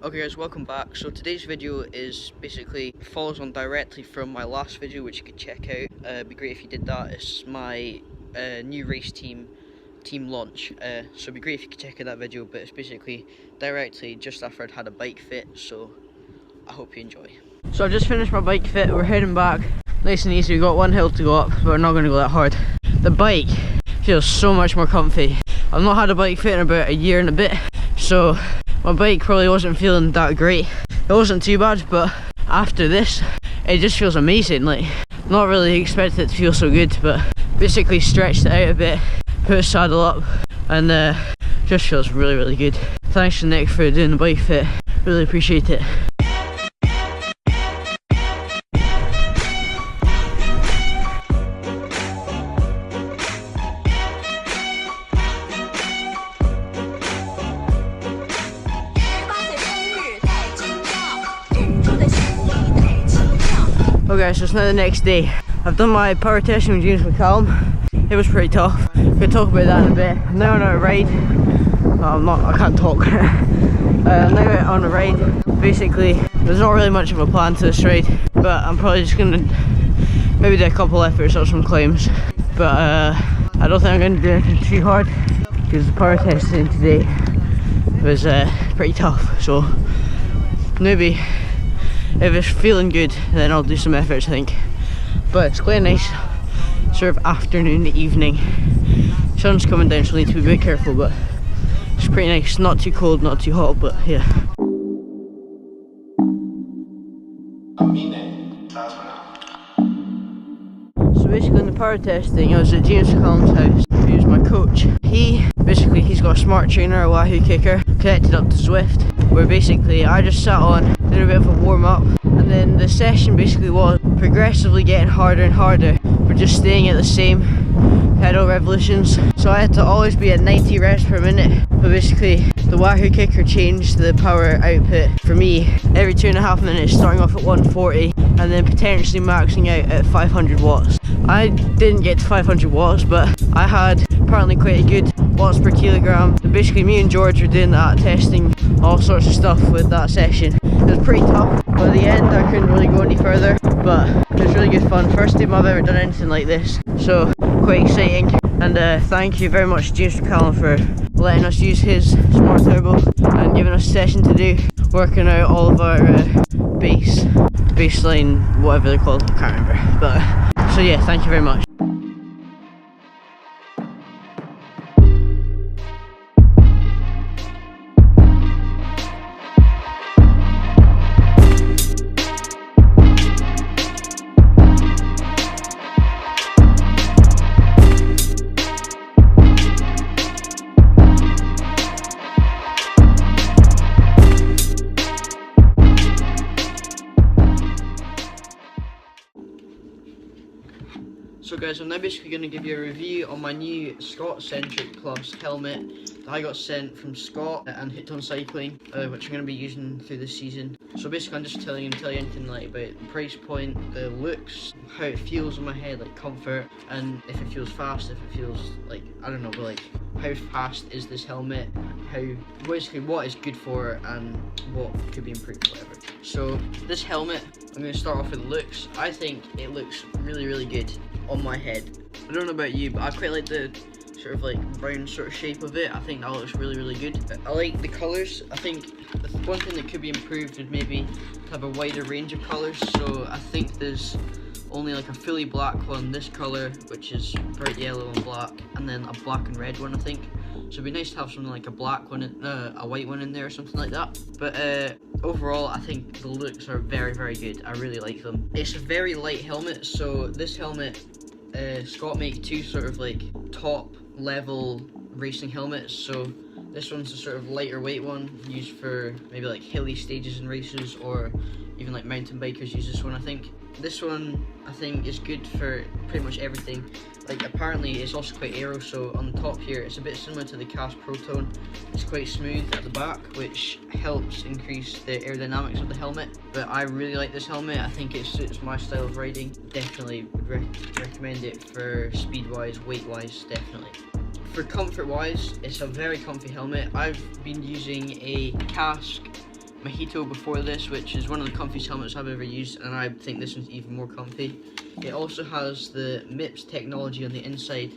Okay guys, welcome back. So today's video is basically follows on directly from my last video, which you could check out. It'd be great if you did that. It's my new race team launch. So it'd be great if you could check out that video, but it's basically directly just after I'd had a bike fit, so I hope you enjoy. So I've just finished my bike fit, we're heading back. Nice and easy, we've got one hill to go up, but we're not going to go that hard. The bike feels so much more comfy. I've not had a bike fit in about a year and a bit, so my bike probably wasn't feeling that great. It wasn't too bad, but after this, it just feels amazing. Like, not really expected it to feel so good, but basically stretched it out a bit, put a saddle up, and just feels really good. Thanks to Nick for doing the bike fit, really appreciate it. Okay, so it's now the next day. I've done my power testing with James McCallum. It was pretty tough. We'll talk about that in a bit. I'm now on a ride. Well, I can't talk. I'm now on a ride. Basically, there's not really much of a plan to this ride, but I'm probably just gonna maybe do a couple efforts or some climbs. But I don't think I'm gonna do anything too hard because the power testing today was pretty tough. So maybe if it's feeling good, then I'll do some efforts, I think. But it's quite a nice sort of afternoon, evening. Sun's coming down, so I need to be a bit careful, but it's pretty nice. Not too cold, not too hot, but yeah. So basically in the power testing, I was at James McCallum's house. He was my coach. He's got a smart trainer, a Wahoo kicker, connected up to Zwift, where basically I just sat on, did a bit of a warm up, and then the session basically was progressively getting harder and harder, but just staying at the same pedal revolutions. So I had to always be at 90 reps per minute, but basically the Wahoo kicker changed the power output for me every 2.5 minutes, starting off at 140 and then potentially maxing out at 500 watts. I didn't get to 500 watts, but I had apparently quite a good watts per kilogram. And basically me and George were doing that, testing all sorts of stuff with that session. It was pretty tough. By the end I couldn't really go any further, but it was really good fun. First time I've ever done anything like this, so quite exciting. And thank you very much to James McCallum for letting us use his smart turbo and giving us a session to do, working out all of our baseline, whatever they're called, I can't remember. But so yeah, thank you very much. So guys, I'm now basically going to give you a review on my new Scott Centric Plus helmet that I got sent from Scott and Hit On Cycling, which I'm going to be using through this season. So basically I'm just tell you anything like about the price point, the looks, how it feels on my head, like comfort, and if it feels fast, if it feels like, I don't know, but like how fast is this helmet, basically what it's good for and what could be improved, whatever. So this helmet, I'm going to start off with the looks. I think it looks really good on my head. I don't know about you, but I quite like the sort of like round sort of shape of it. I think that looks really good. I like the colours. I think the one thing that could be improved would maybe have a wider range of colours. So I think there's only like a fully black one, this colour, which is bright yellow and black, and then a black and red one, I think. So it'd be nice to have something like a black one, a white one in there or something like that. But overall, I think the looks are very good. I really like them. It's a very light helmet, so this helmet, Scott make two sort of like top level racing helmets. So this one's a sort of lighter weight one, used for maybe like hilly stages and races, or even like mountain bikers use this one, I think. This one, I think, is good for pretty much everything. Like, apparently it's also quite aero, so on the top here it's a bit similar to the Cast Proton. It's quite smooth at the back, which helps increase the aerodynamics of the helmet. But I really like this helmet. I think it suits my style of riding. Definitely would recommend it for speed wise, weight wise, definitely. For comfort wise, it's a very comfy helmet. I've been using a Cask Mojito before this, which is one of the comfiest helmets I've ever used, and I think this one's even more comfy. It also has the Mips technology on the inside,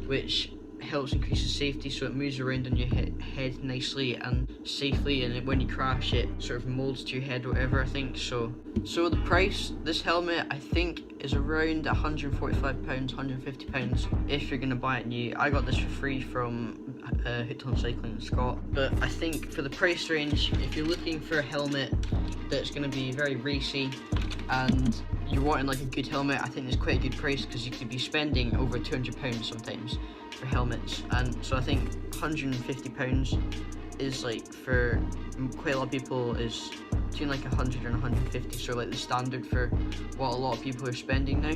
which helps increase the safety, so it moves around on your head nicely and safely, and when you crash it sort of molds to your head or whatever, I think. So the price, this helmet I think is around £145, £150 if you're going to buy it new. I got this for free from Hooked on Cycling in Scott, but I think for the price range, if you're looking for a helmet that's going to be very racy and you're wanting like a good helmet, I think it's quite a good price, because you could be spending over £200 sometimes for helmets, and so I think £150 is like, for quite a lot of people, is between like 100 and 150, so like the standard for what a lot of people are spending now.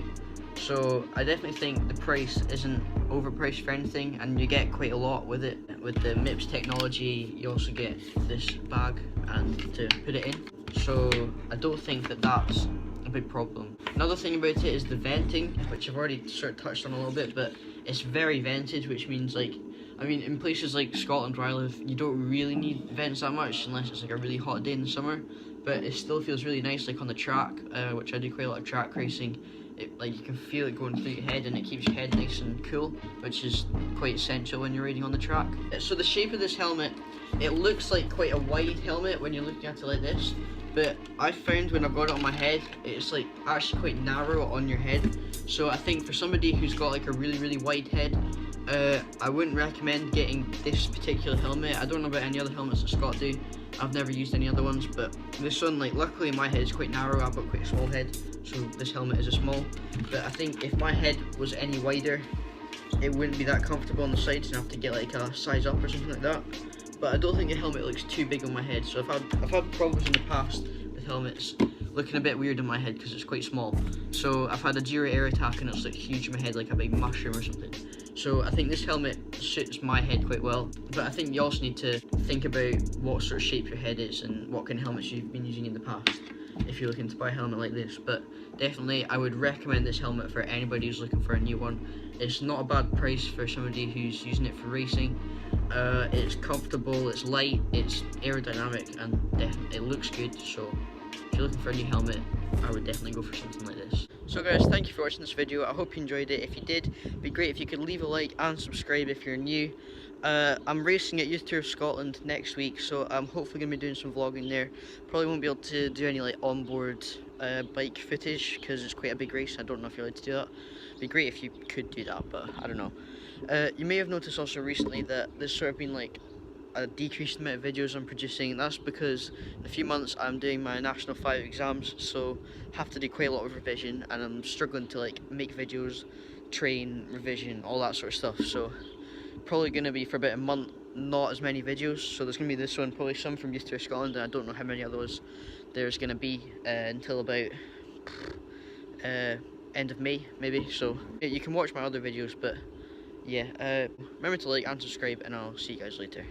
So I definitely think the price isn't overpriced for anything, and you get quite a lot with it. With the Mips technology, you also get this bag and to put it in, so I don't think that that's a big problem. Another thing about it is the venting, which I've already sort of touched on a little bit, but it's very vented, which means like, I mean, in places like Scotland where I live, you don't really need vents that much unless it's like a really hot day in the summer, but it still feels really nice, like on the track, which I do quite a lot of track racing. Like you can feel it going through your head, and it keeps your head nice and cool, which is quite essential when you're riding on the track. So the shape of this helmet, it looks like quite a wide helmet when you're looking at it like this, but I found when I've got it on my head, it's like actually quite narrow on your head. So I think for somebody who's got like a really wide head, I wouldn't recommend getting this particular helmet. I don't know about any other helmets that Scott do. I've never used any other ones, but this one, like, luckily my head is quite narrow. I've got quite a small head, so this helmet is a small. But I think if my head was any wider, it wouldn't be that comfortable on the sides, and I have to get like a size up or something like that. But I don't think the helmet looks too big on my head. So I've had problems in the past with helmets looking a bit weird on my head because it's quite small. So I've had a zero air attack and it's like huge in my head, like a big mushroom or something. So I think this helmet suits my head quite well, but I think you also need to think about what sort of shape your head is and what kind of helmets you've been using in the past if you're looking to buy a helmet like this. But definitely I would recommend this helmet for anybody who's looking for a new one. It's not a bad price for somebody who's using it for racing. It's comfortable, it's light, it's aerodynamic, and it looks good. So if you're looking for a new helmet, I would definitely go for something like this. So guys, thank you for watching this video. I hope you enjoyed it. If you did, it'd be great if you could leave a like and subscribe if you're new. I'm racing at Youth Tour of Scotland next week, so I'm hopefully going to be doing some vlogging there. Probably won't be able to do any like onboard bike footage because it's quite a big race. I don't know if you're allowed to do that. It'd be great if you could do that, but I don't know. You may have noticed also recently that there's sort of been like a decreased amount of videos I'm producing. That's because in a few months I'm doing my National 5 exams, so have to do quite a lot of revision, and I'm struggling to like make videos, train, revision, all that sort of stuff. So probably going to be for about a month not as many videos. So there's going to be this one, probably some from Youth Tour Scotland, and I don't know how many others there's going to be until about end of May maybe. So yeah, you can watch my other videos, but yeah, remember to like and subscribe, and I'll see you guys later.